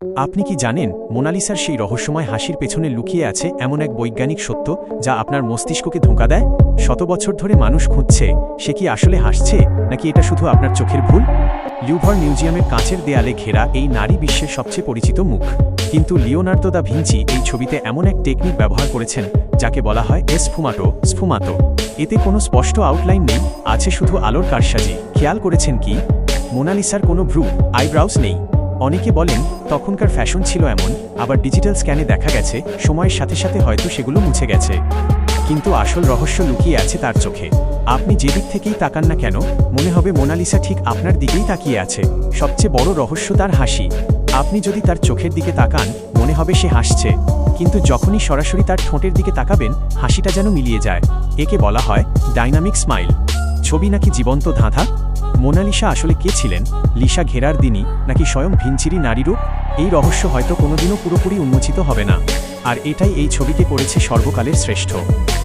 আপনি কি জানেন মোনালিসার সেই রহস্যময় হাসির পেছনে লুকিয়ে আছে এমন এক বৈজ্ঞানিক সত্য যা আপনার মস্তিষ্ককে ধোঁকা দেয়? শত বছর ধরে মানুষ খুঁজছে সে কি আসলে হাসছে নাকি এটা শুধু আপনার চোখের ভুল। লিউভার মিউজিয়ামের কাঁচের দেয়ালে ঘেরা এই নারী বিশ্বের সবচেয়ে পরিচিত মুখ, কিন্তু লিওনার্দো দা ভিঞ্চি এই ছবিতে এমন এক টেকনিক ব্যবহার করেছেন যাকে বলা হয় স্ফুমাটো। এতে কোনো স্পষ্ট আউটলাইন নেই, আছে শুধু আলোর কারসাজি। খেয়াল করেছেন কি মোনালিসার কোনো ভ্রু, আইব্রাউস নেই। অনেকে বলেন তখনকার ফ্যাশন ছিল এমন, আবার ডিজিটাল স্ক্যানে দেখা গেছে সময়ের সাথে সাথে হয়তো সেগুলো মুছে গেছে। কিন্তু আসল রহস্য লুকিয়ে আছে তার চোখে। আপনি যেদিক থেকেই তাকান না কেন মনে হবে মোনালিসা ঠিক আপনার দিকেই তাকিয়ে আছে। সবচেয়ে বড় রহস্য তার হাসি। আপনি যদি তার চোখের দিকে তাকান মনে হবে সে হাসছে, কিন্তু যখনই সরাসরি তার ঠোঁটের দিকে তাকাবেন হাসিটা যেন মিলিয়ে যায়। একে বলা হয় ডাইনামিক স্মাইল। ছবি নাকি জীবন্ত ধাঁধা? মোনালিসা আসলে কে ছিলেন? লিসা ঘেরারদিনি নাকি স্বয়ং ভিঞ্চিরি নারীরূপ? এই রহস্য হয়তো কোনোদিনও পুরোপুরি উন্মোচিত হবে না, আর এটাই এই ছবিকে করেছে সর্বকালের শ্রেষ্ঠ।